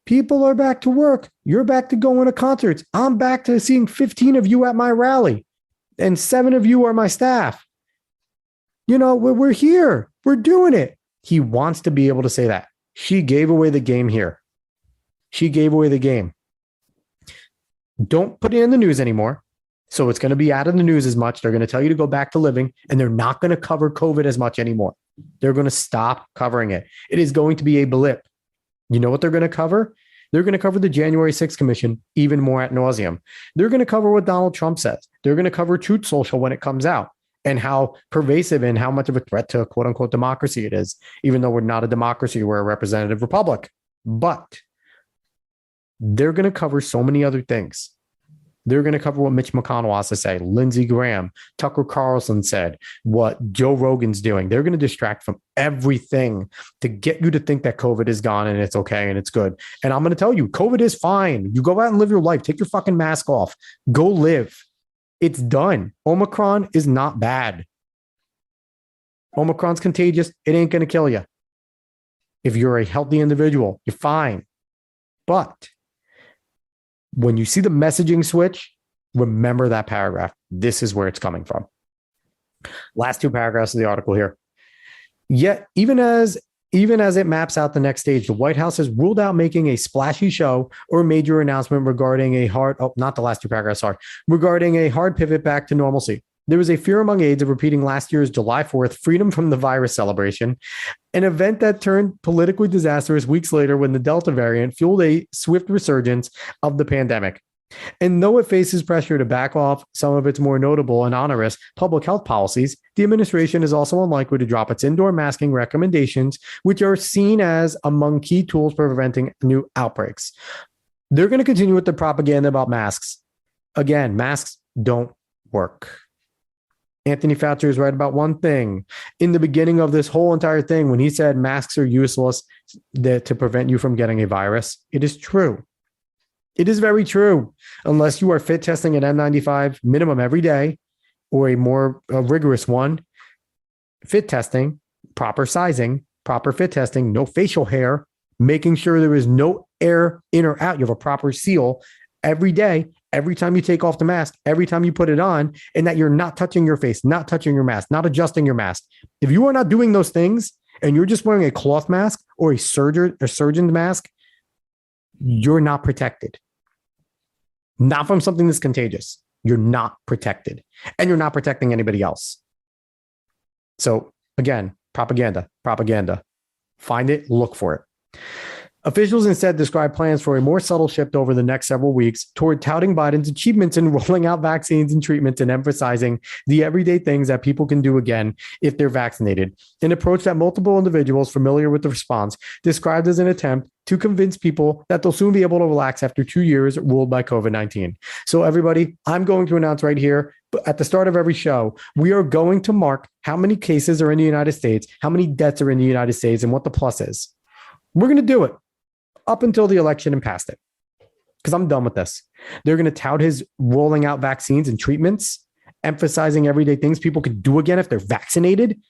People are back to work. You're back to going to concerts. I'm back to seeing 15 of you at my rally, and 7 of you are my staff. We're here. We're doing it. He wants to be able to say that. She gave away the game here. She gave away the game. Don't put it in the news anymore. So it's going to be out of the news as much. They're going to tell you to go back to living, and they're not going to cover COVID as much anymore. They're going to stop covering it. It is going to be a blip. You know what they're going to cover? They're going to cover the January 6th commission even more ad nauseum. They're going to cover what Donald Trump says. They're going to cover Truth Social when it comes out and how pervasive and how much of a threat to quote unquote democracy it is, even though we're not a democracy, we're a representative republic. But they're going to cover so many other things. They're going to cover what Mitch McConnell has to say, Lindsey Graham, Tucker Carlson said, what Joe Rogan's doing. They're going to distract from everything to get you to think that COVID is gone and it's okay and it's good. And I'm going to tell you, COVID is fine. You go out and live your life. Take your fucking mask off. Go live. It's done. Omicron is not bad. Omicron's contagious. It ain't going to kill you. If you're a healthy individual, you're fine. But when you see the messaging switch, remember that paragraph. This is where it's coming from. Last 2 paragraphs of the article here. Yet, even as it maps out the next stage, the White House has ruled out making a splashy show or major announcement regarding regarding a hard pivot back to normalcy. There was a fear among aides of repeating last year's July 4th Freedom from the Virus celebration, an event that turned politically disastrous weeks later when the Delta variant fueled a swift resurgence of the pandemic. And though it faces pressure to back off some of its more notable and onerous public health policies, the administration is also unlikely to drop its indoor masking recommendations, which are seen as among key tools for preventing new outbreaks. They're going to continue with the propaganda about masks. Again, masks don't work. Anthony Fauci is right about one thing. In the beginning of this whole entire thing, when he said masks are useless to prevent you from getting a virus, it is true. It is very true. Unless you are fit testing an N95 minimum every day or a more rigorous one, fit testing, proper sizing, proper fit testing, no facial hair, making sure there is no air in or out. You have a proper seal every day. every time you take off the mask, every time you put it on, and that you're not touching your face, not touching your mask, not adjusting your mask. If you are not doing those things and you're just wearing a cloth mask or a surgeon's mask, you're not protected. Not from something that's contagious. You're not protected, and you're not protecting anybody else. So again, propaganda. Find it, look for it. Officials instead describe plans for a more subtle shift over the next several weeks toward touting Biden's achievements in rolling out vaccines and treatments and emphasizing the everyday things that people can do again if they're vaccinated. An approach that multiple individuals familiar with the response described as an attempt to convince people that they'll soon be able to relax after 2 years ruled by COVID-19. So everybody, I'm going to announce right here, at the start of every show, we are going to mark how many cases are in the United States, how many deaths are in the United States, and what the plus is. We're going to do it up until the election and past it, because I'm done with this. They're going to tout his rolling out vaccines and treatments, emphasizing everyday things people could do again if they're vaccinated.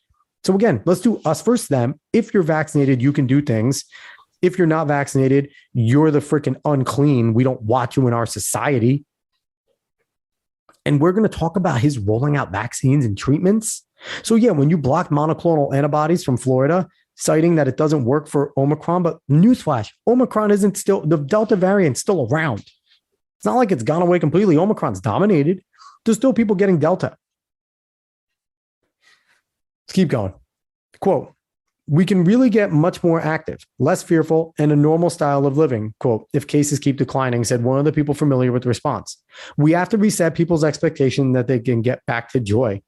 So again, let's do us versus them. If you're vaccinated, you can do things. If you're not vaccinated, you're the freaking unclean. We don't want you in our society. And we're going to talk about his rolling out vaccines and treatments. So yeah, when you blocked monoclonal antibodies from Florida, citing that it doesn't work for Omicron, but newsflash, Omicron isn't still, the Delta variant's still around. It's not like it's gone away completely. Omicron's dominated. There's still people getting Delta. Let's keep going. Quote, we can really get much more active, less fearful, and a normal style of living, quote, if cases keep declining, said one of the people familiar with the response. We have to reset people's expectation that they can get back to joy.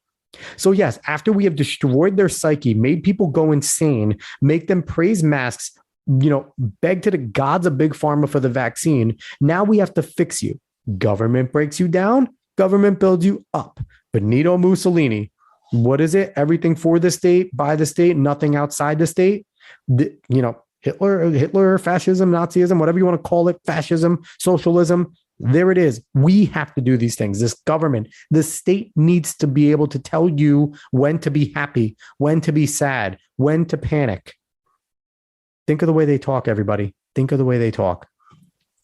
So yes, after we have destroyed their psyche, made people go insane, make them praise masks, beg to the gods of big pharma for the vaccine, now we have to fix you. Government breaks you down, government builds you up. Benito Mussolini, what is it? Everything for the state, by the state, nothing outside the state. Hitler, fascism, Nazism, whatever you want to call it, fascism, socialism. There it is. We have to do these things. This government, the state needs to be able to tell you when to be happy, when to be sad, when to panic. Think of the way they talk, everybody. Think of the way they talk.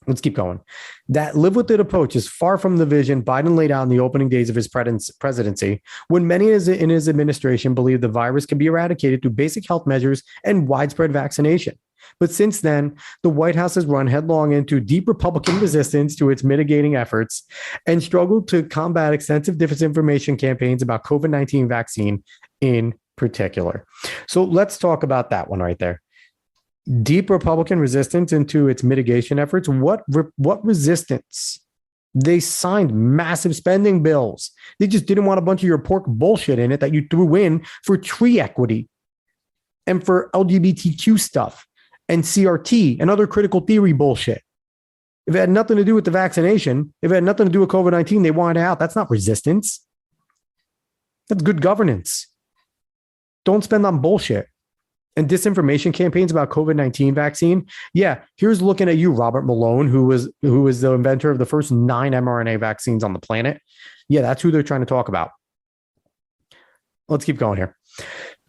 Let's keep going. That live with it approach is far from the vision Biden laid out in the opening days of his presidency, when many in his administration believed the virus can be eradicated through basic health measures and widespread vaccination. But since then, the White House has run headlong into deep Republican resistance to its mitigating efforts and struggled to combat extensive disinformation campaigns about COVID-19 vaccine in particular. So let's talk about that one right there. Deep Republican resistance into its mitigation efforts. What resistance? They signed massive spending bills. They just didn't want a bunch of your pork bullshit in it that you threw in for tree equity and for LGBTQ stuff and CRT and other critical theory bullshit. If it had nothing to do with the vaccination, if it had nothing to do with COVID-19, they wanted out. That's not resistance. That's good governance. Don't spend on bullshit. And disinformation campaigns about COVID-19 vaccine. Yeah, here's looking at you, Robert Malone, who was the inventor of the first 9 mRNA vaccines on the planet. Yeah, that's who they're trying to talk about. Let's keep going here.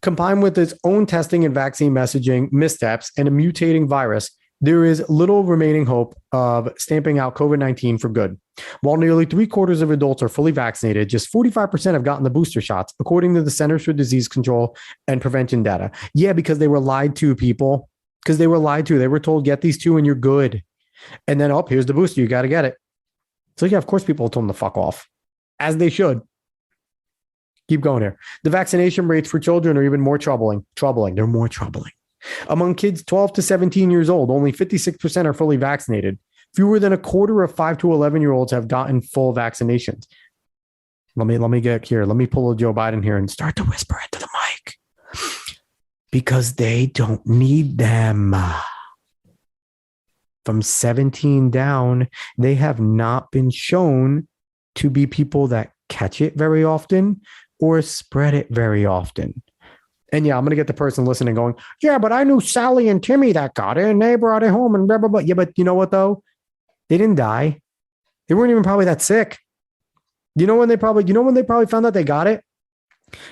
Combined with its own testing and vaccine messaging missteps and a mutating virus, there is little remaining hope of stamping out COVID-19 for good. While nearly 3/4 of adults are fully vaccinated, just 45% have gotten the booster shots, according to the Centers for Disease Control and Prevention data. Yeah, because they were lied to, people. Because they were lied to. They were told, get these 2 and you're good. And then, here's the booster. You got to get it. So yeah, of course people told them to fuck off. As they should. Keep going here. The vaccination rates for children are even more troubling. They're more troubling. Among kids 12 to 17 years old, only 56% are fully vaccinated. Fewer than a quarter of 5 to 11-year-olds have gotten full vaccinations. Let me get here. Let me pull a Joe Biden here and start to whisper into the mic. Because they don't need them. From 17 down, they have not been shown to be people that catch it very often or spread it very often. And yeah, I'm going to get the person listening going, yeah, but I knew Sally and Timmy that got it and they brought it home and blah, blah, blah. Yeah, but you know what, though? They didn't die. They weren't even probably that sick. You know when they probably found out they got it?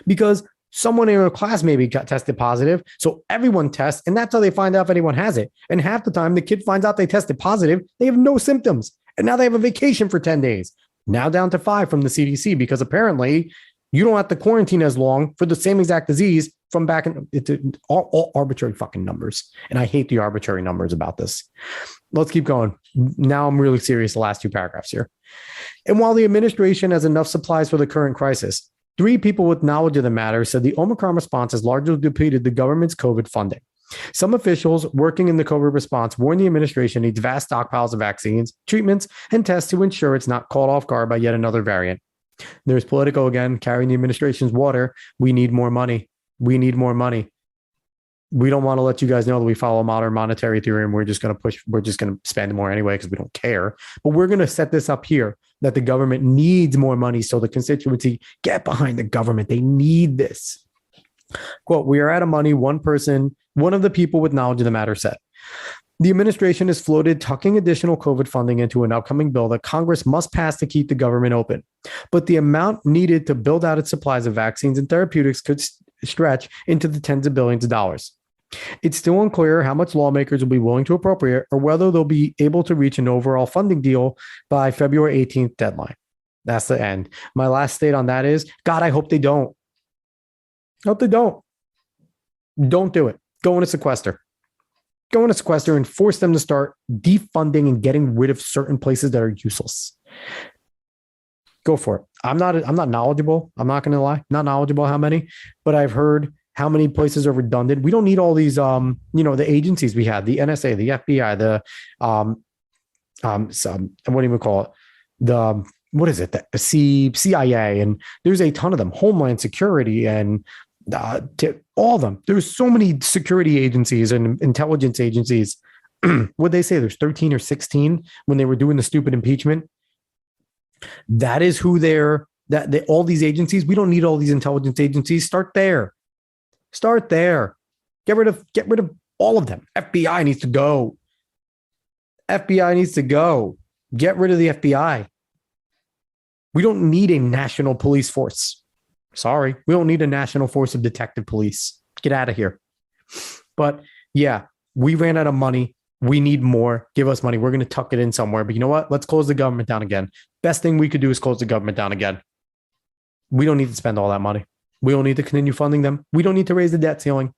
Because someone in their class maybe got tested positive. So everyone tests, and that's how they find out if anyone has it. And half the time, the kid finds out they tested positive. They have no symptoms. And now they have a vacation for 10 days, now down to 5 from the CDC, because apparently you don't have to quarantine as long for the same exact disease from back in it's all arbitrary fucking numbers. And I hate the arbitrary numbers about this. Let's keep going. Now I'm really serious. The last 2 paragraphs here. And while the administration has enough supplies for the current crisis, 3 people with knowledge of the matter said the Omicron response has largely depleted the government's COVID funding. Some officials working in the COVID response warn the administration needs vast stockpiles of vaccines, treatments, and tests to ensure it's not caught off guard by yet another variant. There's Politico again, carrying the administration's water. We need more money. We need more money. We don't want to let you guys know that we follow modern monetary theory and we're just going to spend more anyway because we don't care. But we're going to set this up here that the government needs more money. So the constituency get behind the government. They need this. Quote, we are out of money. One of the people with knowledge of the matter said. The administration has floated tucking additional COVID funding into an upcoming bill that Congress must pass to keep the government open. But the amount needed to build out its supplies of vaccines and therapeutics could stretch into the tens of billions of dollars. It's still unclear how much lawmakers will be willing to appropriate or whether they'll be able to reach an overall funding deal by February 18th deadline. That's the end. My last state on that is, God, I hope they don't. Hope they don't. Don't do it. Go into sequester. Go into sequester and force them to start defunding and getting rid of certain places that are useless. Go for it. I'm not knowledgeable. I'm not going to lie. Not knowledgeable how many, but I've heard how many places are redundant. We don't need all these, the agencies we had, the NSA, the FBI, the, what do you call it? The CIA, and there's a ton of them, Homeland Security and all of them. There's so many security agencies and intelligence agencies. What they say, there's 13 or 16 when they were doing the stupid impeachment. That is who all these agencies, we don't need all these intelligence agencies. Start there. Get rid of all of them. FBI needs to go. Get rid of the FBI. We don't need a national police force. Sorry, we don't need a national force of detective police. Get out of here. But yeah, we ran out of money. We need more. Give us money. We're going to tuck it in somewhere. But you know what? Let's close the government down again. Best thing we could do is close the government down again. We don't need to spend all that money. We don't need to continue funding them. We don't need to raise the debt ceiling.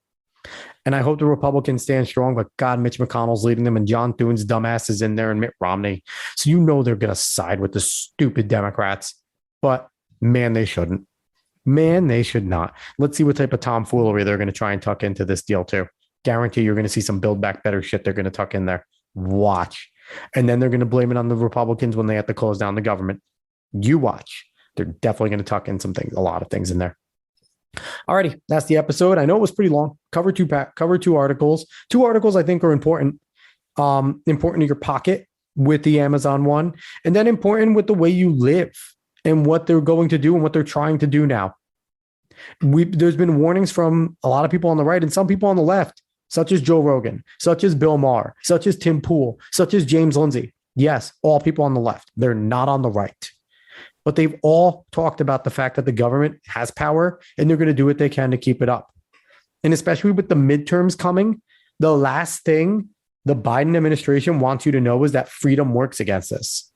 And I hope the Republicans stand strong, but God, Mitch McConnell's leading them and John Thune's dumbass is in there and Mitt Romney. So you know they're going to side with the stupid Democrats. But man, they shouldn't. Man, they should not. Let's see what type of tomfoolery they're going to try and tuck into this deal too. Guarantee you're going to see some build back better shit they're going to tuck in there. Watch. And then they're going to blame it on the Republicans when they have to close down the government. You watch. They're definitely going to tuck in some things, a lot of things in there. Alrighty, that's the episode. I know it was pretty long. Cover two articles. 2 articles I think are important. Important to your pocket with the Amazon one, and then important with the way you live and what they're going to do and what they're trying to do now. There's been warnings from a lot of people on the right and some people on the left, such as Joe Rogan, such as Bill Maher, such as Tim Pool, such as James Lindsay. Yes, all people on the left. They're not on the right. But they've all talked about the fact that the government has power and they're going to do what they can to keep it up. And especially with the midterms coming, the last thing the Biden administration wants you to know is that freedom works against this.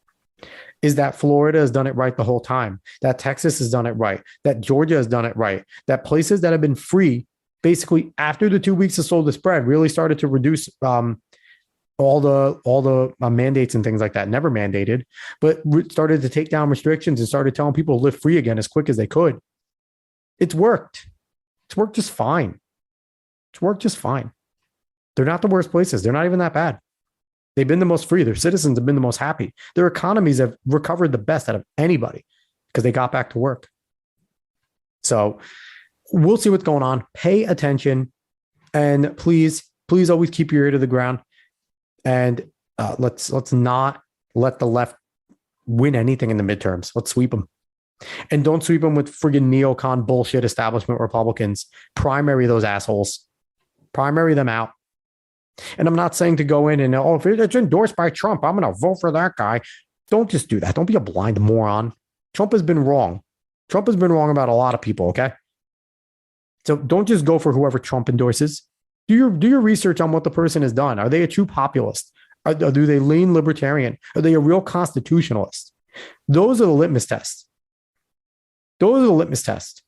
Is that Florida has done it right the whole time, that Texas has done it right, that Georgia has done it right, that places that have been free, basically after the 2 weeks of slow the spread, really started to reduce all the mandates and things like that. Never mandated, but started to take down restrictions and started telling people to live free again as quick as they could. It's worked. It's worked just fine. They're not the worst places. They're not even that bad. They've been the most free. Their citizens have been the most happy. Their economies have recovered the best out of anybody because they got back to work. So we'll see what's going on. Pay attention. And please always keep your ear to the ground. And let's not let the left win anything in the midterms. Let's sweep them. And don't sweep them with friggin' neocon bullshit establishment Republicans. Primary those assholes. Primary them out. And I'm not saying to go in and, if it's endorsed by Trump, I'm going to vote for that guy. Don't just do that. Don't be a blind moron. Trump has been wrong. Trump has been wrong about a lot of people, okay? So don't just go for whoever Trump endorses. Do your research on what the person has done. Are they a true populist? Do they lean libertarian? Are they a real constitutionalist? Those are the litmus tests. Those are the litmus tests.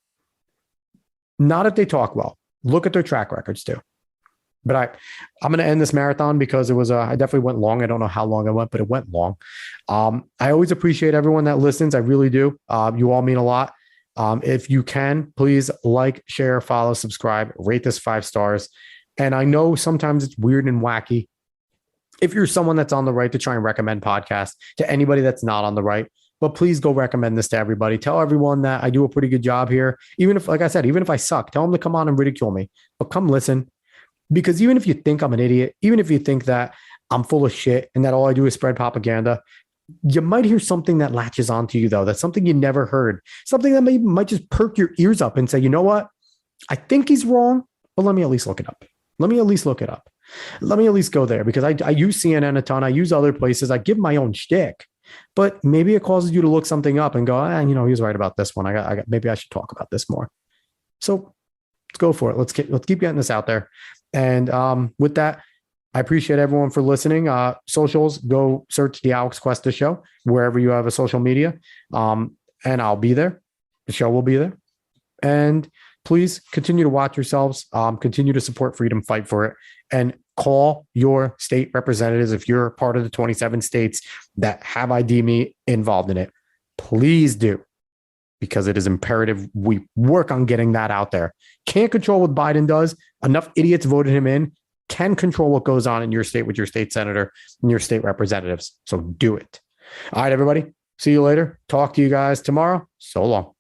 Not if they talk well. Look at their track records too. But I'm going to end this marathon because it was I definitely went long. I don't know how long I went, but it went long. I always appreciate everyone that listens. I really do. You all mean a lot. If you can, please like, share, follow, subscribe, rate this 5 stars. And I know sometimes it's weird and wacky. If you're someone that's on the right, to try and recommend podcasts to anybody that's not on the right, but please go recommend this to everybody. Tell everyone that I do a pretty good job here. Even if, like I said, even if I suck, tell them to come on and ridicule me, but come listen. Because even if you think I'm an idiot, even if you think that I'm full of shit and that all I do is spread propaganda, you might hear something that latches onto you, though. That's something you never heard. Something that might just perk your ears up and say, you know what? I think he's wrong, but let me at least look it up. Let me at least look it up. Let me at least go there, because I use CNN a ton. I use other places. I give my own shtick, but maybe it causes you to look something up and go, he was right about this one. Maybe I should talk about this more. So let's go for it. Let's keep getting this out there. And with that, I appreciate everyone for listening. Socials, go search the Alex Cuesta Show wherever you have a social media, and I'll be there. The show will be there. And please continue to watch yourselves. Continue to support freedom, fight for it, and call your state representatives if you're part of the 27 states that have ID me involved in it. Please do, because it is imperative we work on getting that out there. Can't control what Biden does. Enough idiots voted him in. Can control what goes on in your state with your state senator and your state representatives. So do it. All right, everybody. See you later. Talk to you guys tomorrow. So long.